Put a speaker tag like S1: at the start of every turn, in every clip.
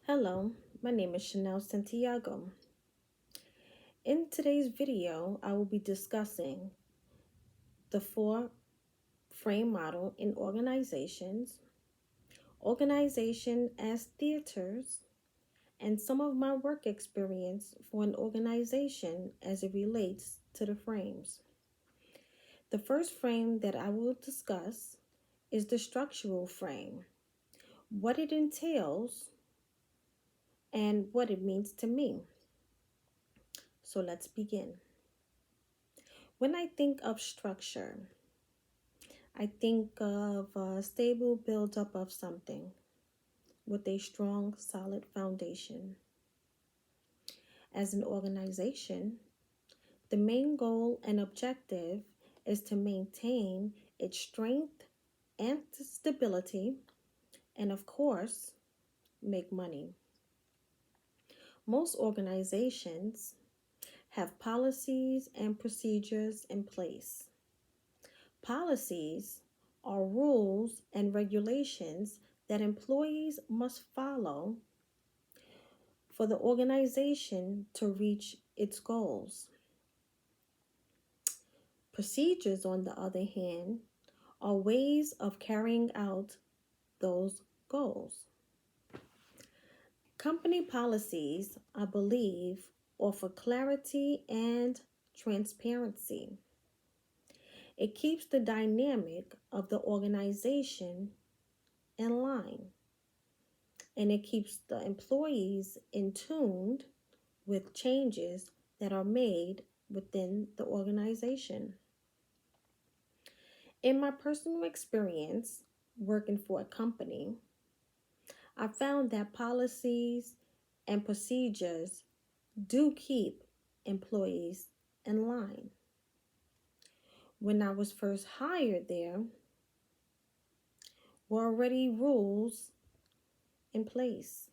S1: Hello, my name is Santiago. In today's video, I will be discussing the four frame model in organizations, organization as theaters, and some of my work experience for an organization as it relates to the frames. The first frame that I will discuss is the structural frame, what it entails, and what it means to me. So let's begin. When I think of structure, I think of a stable buildup of something with a strong, solid foundation. As an organization, the main goal and objective is to maintain its strength and stability, and of course, make money. Most organizations have policies and procedures in place. Policies are rules and regulations that employees must follow for the organization to reach its goals. Procedures, on the other hand, are ways of carrying out those goals. Company policies, I believe, offer clarity and transparency. It keeps the dynamic of the organization in line, and it keeps the employees in tune with changes that are made within the organization. In my personal experience working for a company, I found that policies and procedures do keep employees in line. When I was first hired there, were already rules in place.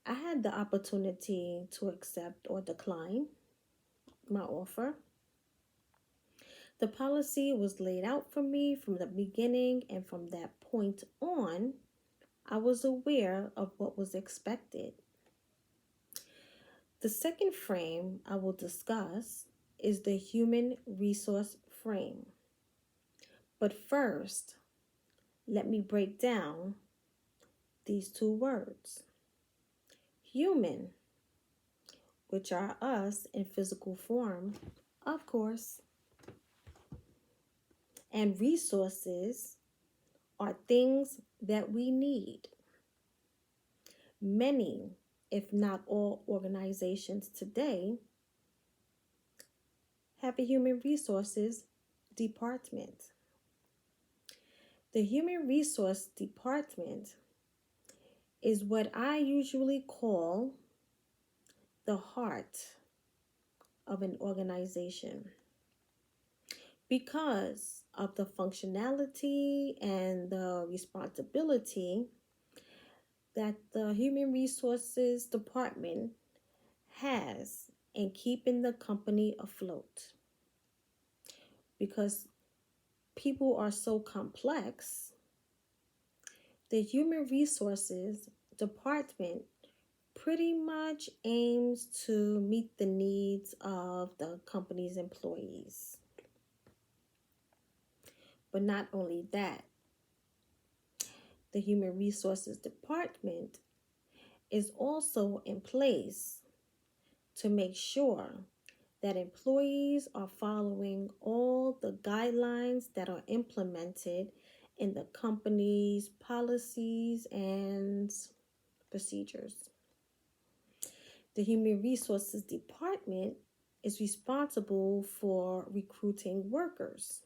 S1: I had the opportunity to accept or decline my offer. The policy was laid out for me from the beginning, and from that point on, I was aware of what was expected. The second frame I will discuss is the human resource frame. But first, let me break down these two words. Human, which are us in physical form, of course, and resources are things that we need. Many, if not all, organizations today have a human resources department. The human resource department is what I usually call the heart of an organization because of the functionality and the responsibility that the human resources department has in keeping the company afloat. Because people are so complex, the human resources department pretty much aims to meet the needs of the company's employees. But not only that, the human resources department is also in place to make sure that employees are following all the guidelines that are implemented in the company's policies and procedures. The Human Resources Department is responsible for recruiting workers.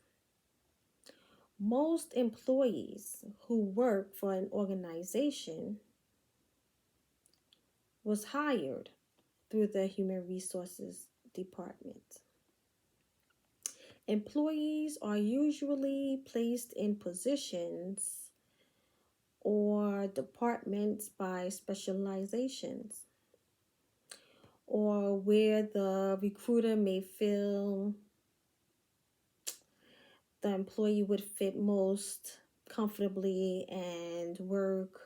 S1: Most employees who work for an organization was hired through the Human Resources Department. Employees are usually placed in positions or departments by specializations, or where the recruiter may feel the employee would fit most comfortably and work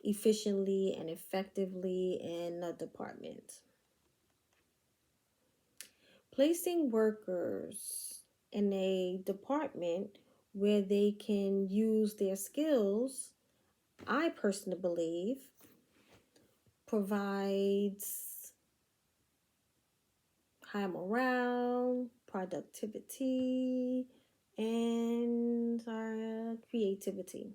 S1: efficiently and effectively in a department. Placing workers in a department where they can use their skills, I personally believe, provides high morale, productivity, and creativity.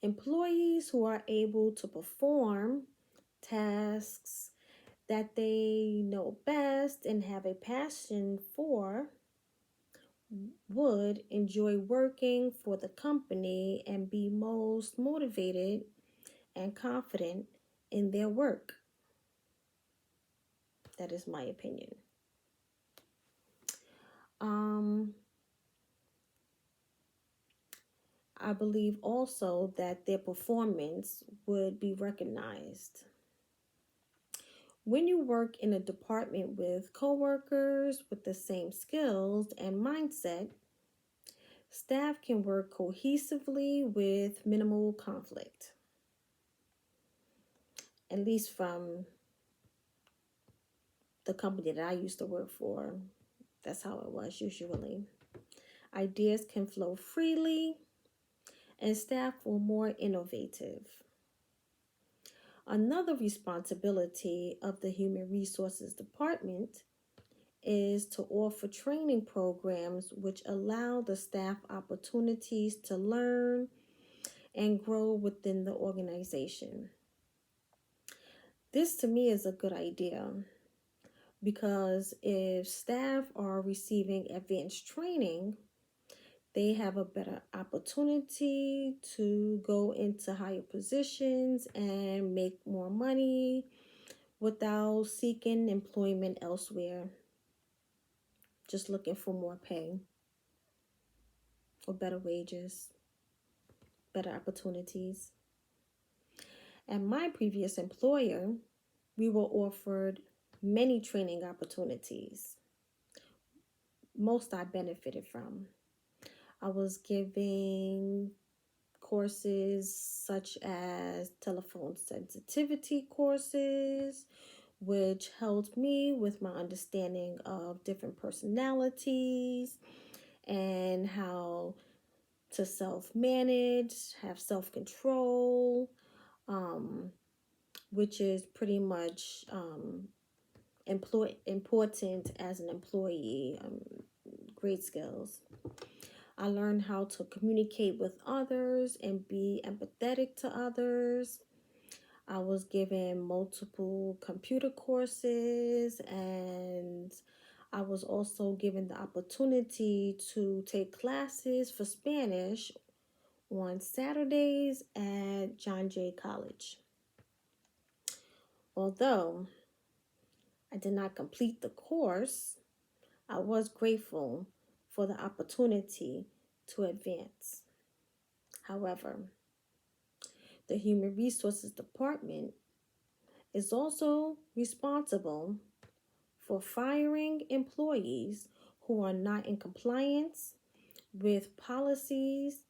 S1: Employees who are able to perform tasks that they know best and have a passion for would enjoy working for the company and be most motivated and confident in their work. That is my opinion. I believe also that their performance would be recognized. When you work in a department with coworkers with the same skills and mindset, staff can work cohesively with minimal conflict. At least from the company that I used to work for, that's how it was usually. Ideas can flow freely and staff were more innovative. Another responsibility of the Human Resources Department is to offer training programs which allow the staff opportunities to learn and grow within the organization. This to me is a good idea because if staff are receiving advanced training, they have a better opportunity to go into higher positions and make more money without seeking employment elsewhere, just looking for more pay or better wages, better opportunities. At my previous employer, we were offered many training opportunities. Most I benefited from. I was giving courses such as telephone sensitivity courses, which helped me with my understanding of different personalities and how to self-manage, have self-control, which is pretty much important as an employee. Great skills. I learned how to communicate with others and be empathetic to others. I was given multiple computer courses, and I was also given the opportunity to take classes for Spanish on Saturdays at John Jay College. Although I did not complete the course, I was grateful for the opportunity to advance. However, the Human Resources Department is also responsible for firing employees who are not in compliance with policies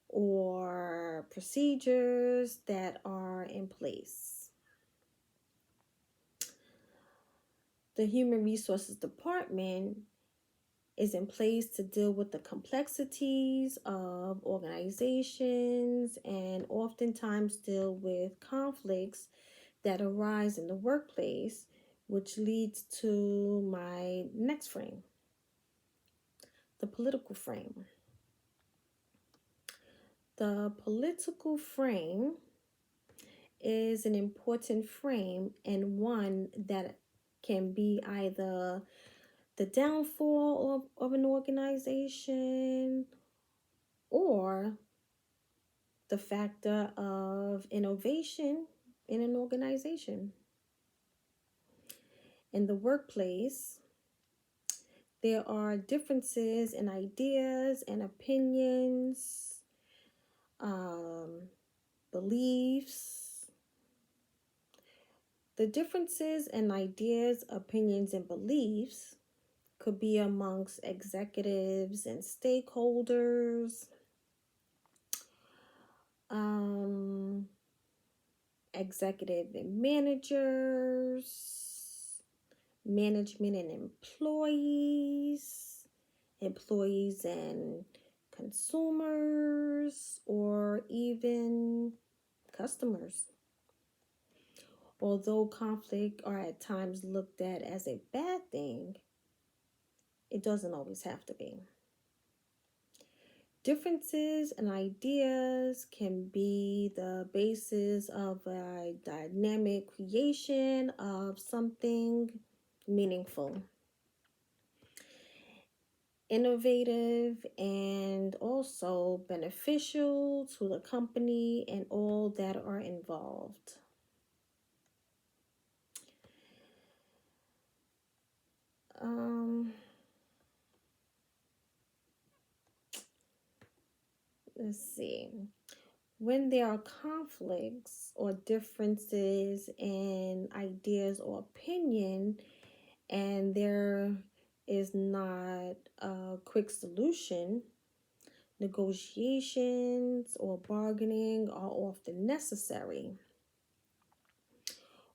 S1: or procedures that are in place. The Human Resources Department is in place to deal with the complexities of organizations and oftentimes deal with conflicts that arise in the workplace, which leads to my next frame, the political frame. The political frame is an important frame and one that can be either the downfall of an organization or the factor of innovation in an organization. In the workplace, there are differences in ideas and opinions, beliefs. The differences in ideas, opinions, and beliefs could be amongst executives and stakeholders. executive and managers, management and employees and consumers, or even customers. Although conflict are at times looked at as a bad thing, it doesn't always have to be. Differences and ideas can be the basis of a dynamic creation of something meaningful, innovative, and also beneficial to the company and all that are involved. Um, let's see. When there are conflicts or differences in ideas or opinion, and there is not a quick solution, negotiations or bargaining are often necessary.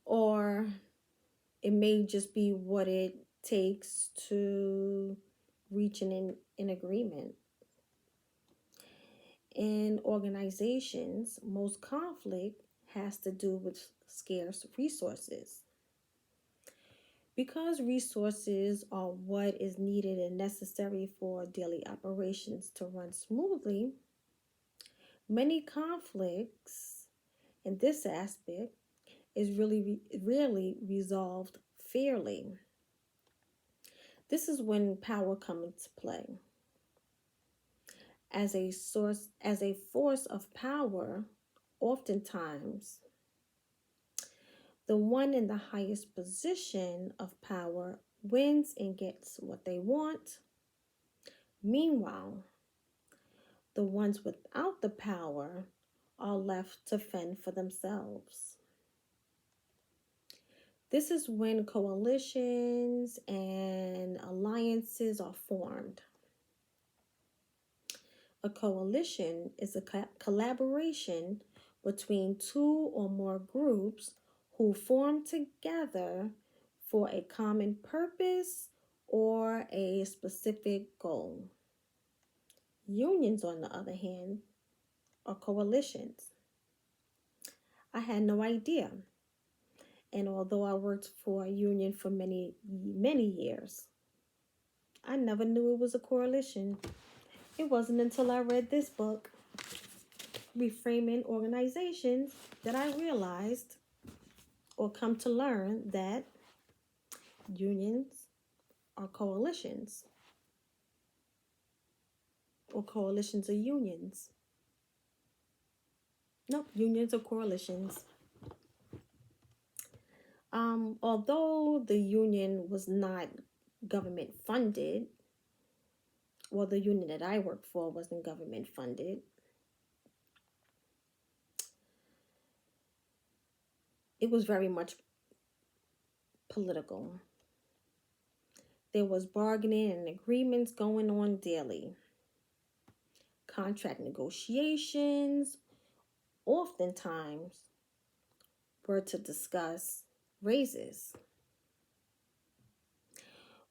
S1: Or it may just be what it takes to reach an agreement. In organizations, most conflict has to do with scarce resources. Because resources are what is needed and necessary for daily operations to run smoothly, many conflicts in this aspect is really resolved fairly. This is when power comes into play. As a force of power, oftentimes the one in the highest position of power wins and gets what they want. Meanwhile, the ones without the power are left to fend for themselves. This is when coalitions and alliances are formed. A coalition is a collaboration between two or more groups who form together for a common purpose or a specific goal. Unions, on the other hand, are coalitions. I had no idea. And although I worked for a union for many years, I never knew it was a coalition. It wasn't until I read this book, Reframing Organizations, that I realized or come to learn that unions are coalitions, or coalitions are unions. Nope, unions are coalitions. Although the union was not government funded, well, the union that I worked for wasn't government funded, it was very much political. There was bargaining and agreements going on daily. Contract negotiations oftentimes were to discuss raises.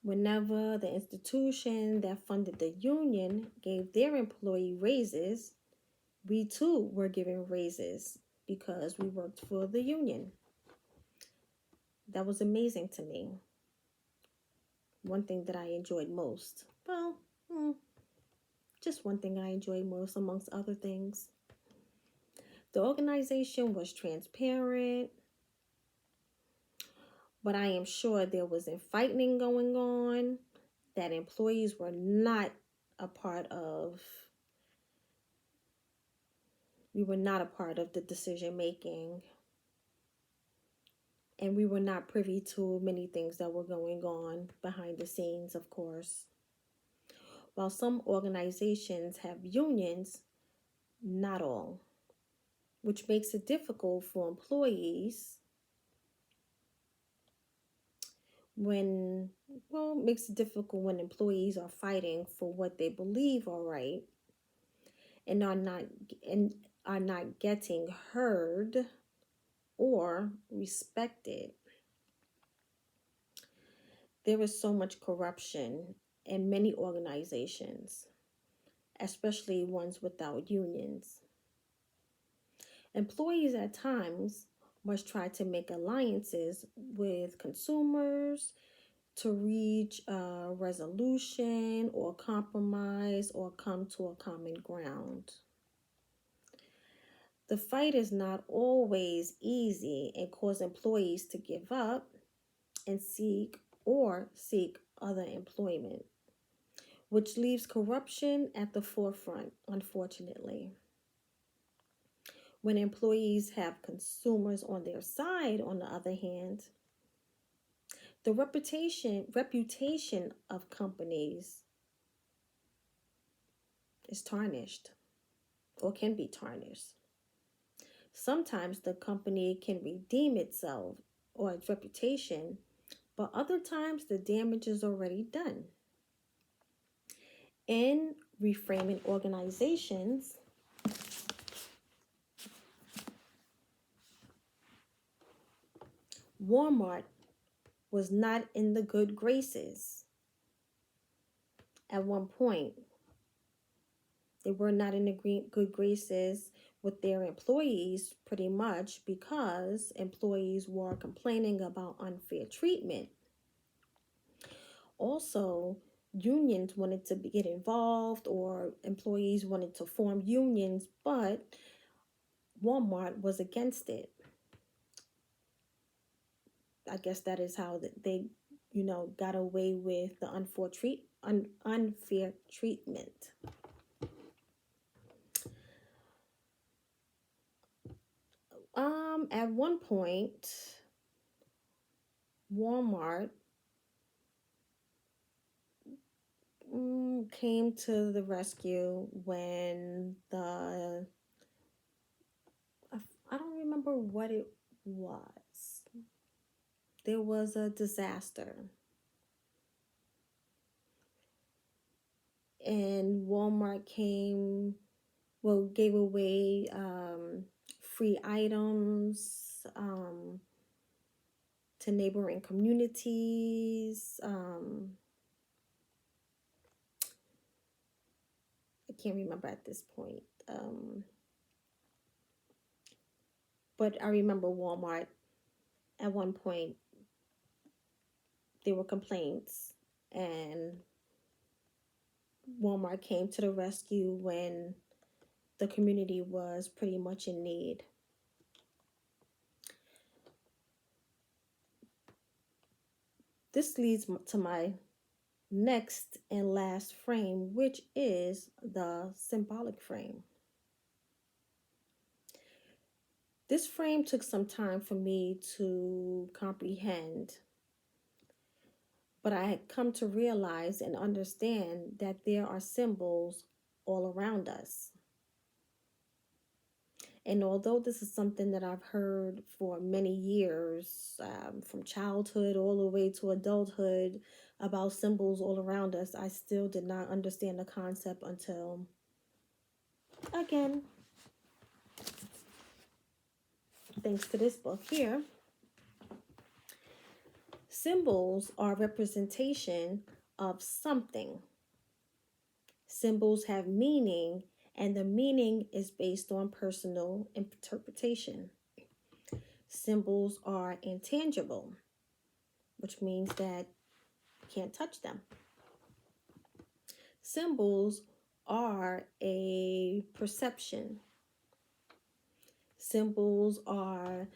S1: Whenever the institution that funded the union gave their employee raises, we too were given raises because we worked for the union. That was amazing to me. One thing that I enjoyed most. Well, just one thing I enjoyed most amongst other things. The organization was transparent, but I am sure there was fighting going on that employees were not a part of. We were not a part of the decision making, and we were not privy to many things that were going on behind the scenes, of course. While some organizations have unions, not all, which makes it difficult for employees makes it difficult when employees are fighting for what they believe are right and are not getting heard or respected. There is so much corruption in many organizations, especially ones without unions. Employees at times must try to make alliances with consumers to reach a resolution or compromise or come to a common ground. The fight is not always easy and cause employees to give up and seek other employment, which leaves corruption at the forefront, unfortunately. When employees have consumers on their side, on the other hand, the reputation of companies is tarnished or can be tarnished. Sometimes the company can redeem itself or its reputation, but other times the damage is already done. In reframing organizations, Walmart was not in the good graces at one point. They were not in the good graces with their employees, pretty much because employees were complaining about unfair treatment. Also, unions wanted to get involved, or employees wanted to form unions, but Walmart was against it. I guess that is how they, got away with the unfair treatment. At one point, Walmart came to the rescue when I don't remember what it was. There was a disaster, and Walmart gave away free items to neighboring communities. I can't remember at this point. But I remember Walmart at one point, there were complaints, and Walmart came to the rescue when the community was pretty much in need. This leads to my next and last frame, which is the symbolic frame. This frame took some time for me to comprehend, but I had come to realize and understand that there are symbols all around us. And although this is something that I've heard for many years, from childhood all the way to adulthood, about symbols all around us, I still did not understand the concept until, again, thanks to this book here. Symbols are representation of something. Symbols have meaning, and the meaning is based on personal interpretation. Symbols are intangible, which means that you can't touch them. Symbols are a perception. Symbols are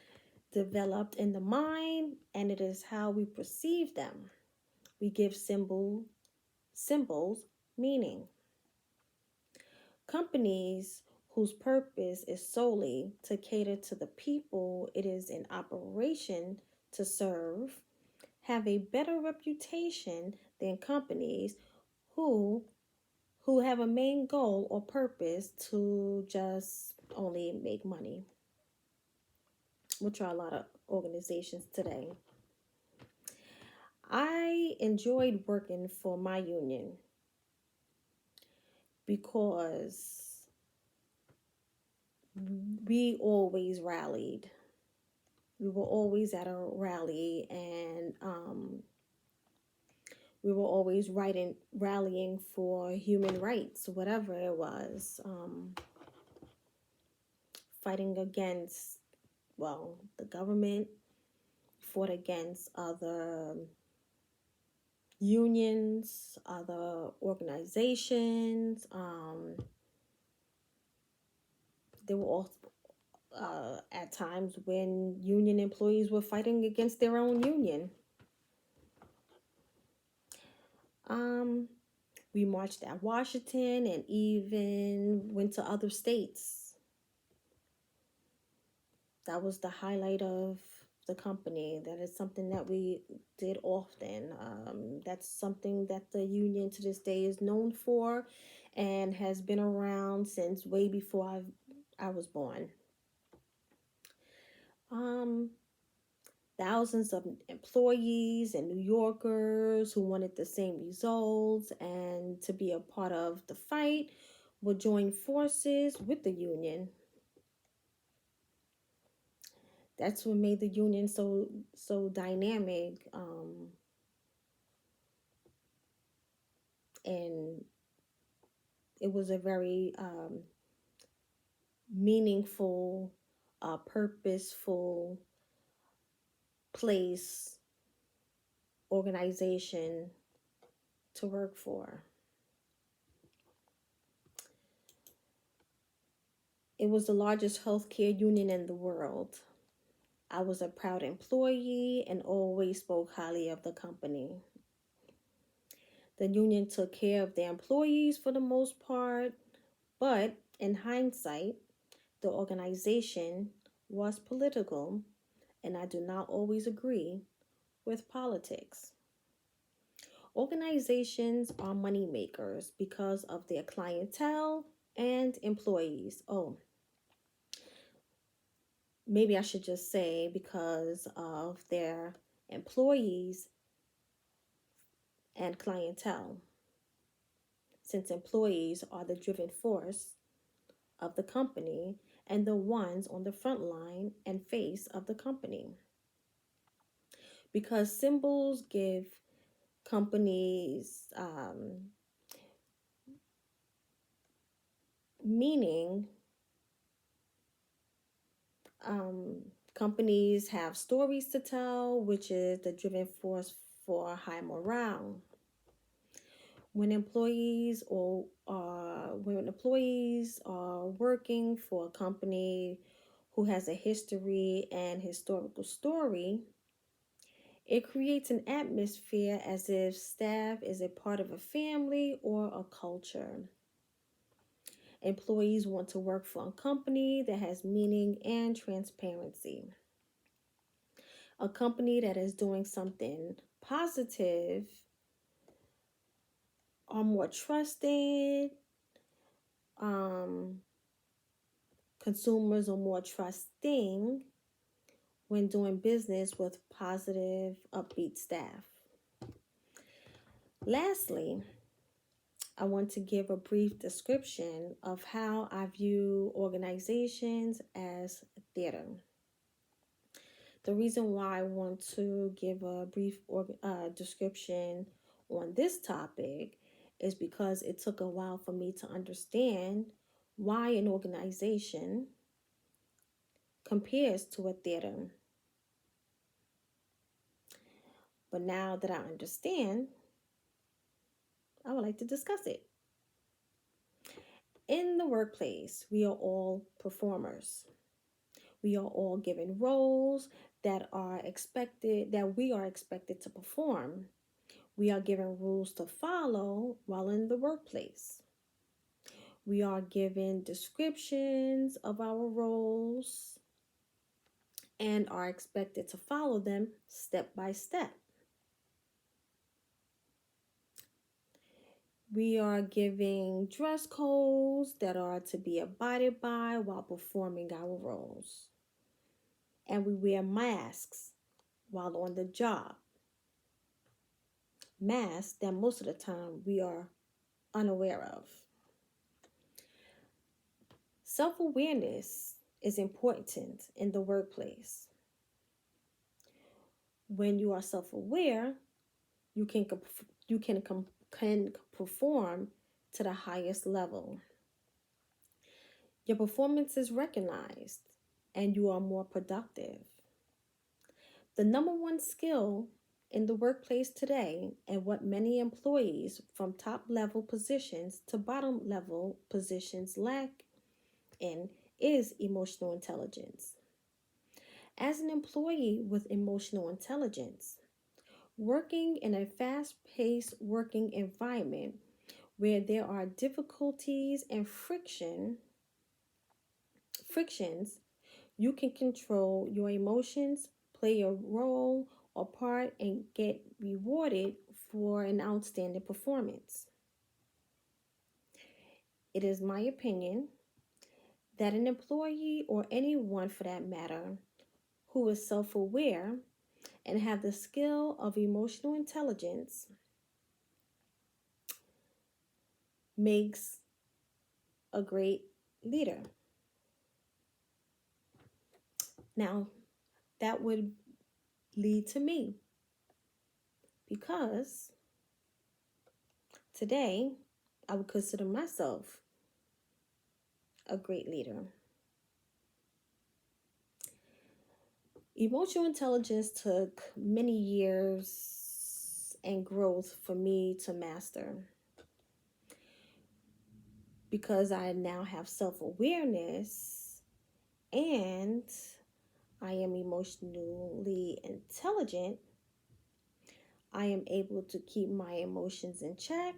S1: developed in the mind, and it is how we perceive them. We give symbols meaning. Companies whose purpose is solely to cater to the people it is in operation to serve have a better reputation than companies who have a main goal or purpose to just only make money, which are a lot of organizations today. I enjoyed working for my union because we always rallied. We were always at a rally, and we were always rallying for human rights, whatever it was, fighting against, well, the government, fought against other unions, other organizations. There were also at times when union employees were fighting against their own union. Um, we marched at Washington and even went to other states. That was the highlight of the company. That is something that we did often. That's something that the union to this day is known for and has been around since way before I was born. Um, Thousands of employees and New Yorkers who wanted the same results and to be a part of the fight would join forces with the union. That's what made the union so dynamic, and it was a very meaningful, purposeful place, organization to work for. It was the largest healthcare union in the world. I was a proud employee and always spoke highly of the company. The union took care of their employees for the most part, but in hindsight, the organization was political, and I do not always agree with politics. Organizations are money makers because of their clientele and employees. Oh, maybe I should just say because of their employees and clientele, since employees are the driving force of the company and the ones on the front line and face of the company. Because symbols give companies meaning. Companies have stories to tell, which is the driving force for high morale. When employees are working for a company who has a history and historical story, it creates an atmosphere as if staff is a part of a family or a culture. Employees want to work for a company that has meaning and transparency. A company that is doing something positive are more trusted. Um, Consumers are more trusting when doing business with positive, upbeat staff. Lastly, I want to give a brief description of how I view organizations as theater. The reason why I want to give a brief description on this topic is because it took a while for me to understand why an organization compares to a theater. But now that I understand, I would like to discuss it. In the workplace, we are all performers. We are all given roles that we are expected to perform. We are given rules to follow while in the workplace. We are given descriptions of our roles and are expected to follow them step by step. We are giving dress codes that are to be abided by while performing our roles. And we wear masks while on the job. Masks that most of the time we are unaware of. Self-awareness is important in the workplace. When you are self-aware, you can can perform to the highest level. Your performance is recognized and you are more productive. The number one skill in the workplace today, and what many employees from top level positions to bottom level positions lack in, is emotional intelligence. As an employee with emotional intelligence, working in a fast paced working environment where there are difficulties and frictions, you can control your emotions, play a role or part, and get rewarded for an outstanding performance. It is my opinion that an employee, or anyone for that matter, who is self-aware and have the skill of emotional intelligence makes a great leader. Now, that would lead to me, because today I would consider myself a great leader. Emotional intelligence took many years and growth for me to master, because I now have self awareness and I am emotionally intelligent. I am able to keep my emotions in check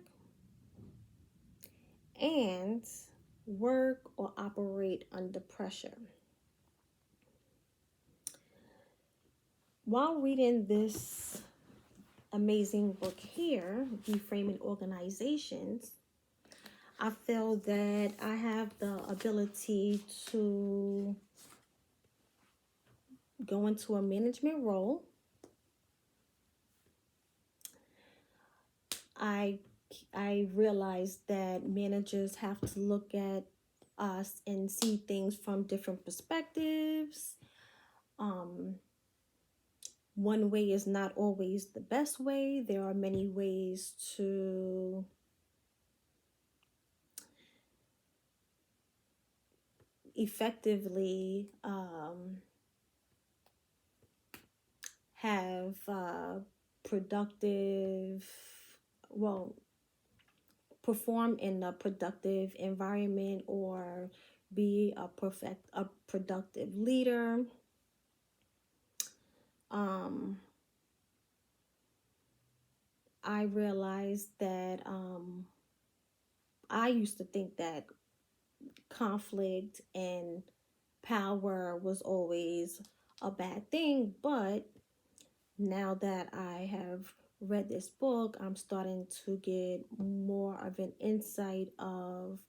S1: and work or operate under pressure. While reading this amazing book here, Reframing Organizations, I feel that I have the ability to go into a management role. I I realize that managers have to look at us and see things from different perspectives. Um, One way is not always the best way. There are many ways to effectively have productive, well, perform in a productive environment, or be a productive leader. Um, I realized that I used to think that conflict and power was always a bad thing, but now that I have read this book, I'm starting to get more of an insight of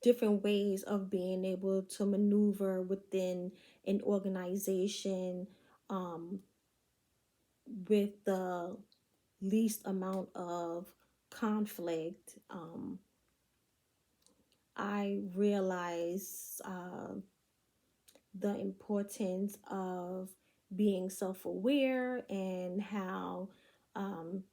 S1: different ways of being able to maneuver within an organization um, with the least amount of conflict. I realize the importance of being self aware, and how um,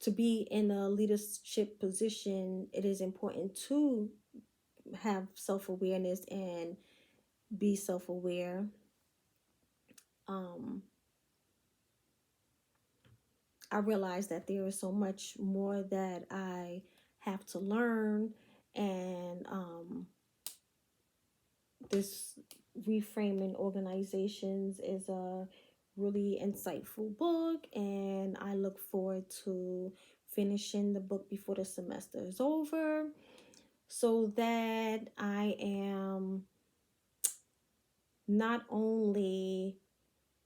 S1: to be in a leadership position, it is important to have self awareness and be self aware. Um, I realize that there is so much more that I have to learn, and this Reframing Organizations is a really insightful book, and I look forward to finishing the book before the semester is over, so that I am not only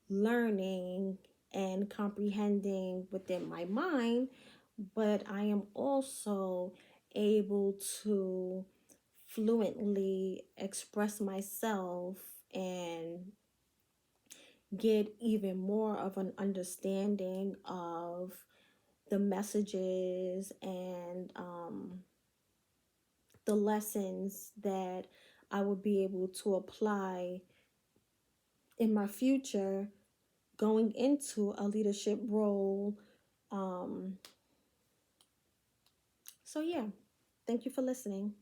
S1: learning and comprehending within my mind, but I am also able to fluently express myself and get even more of an understanding of the messages and the lessons that I will be able to apply in my future going into a leadership role. Um, so, yeah, thank you for listening.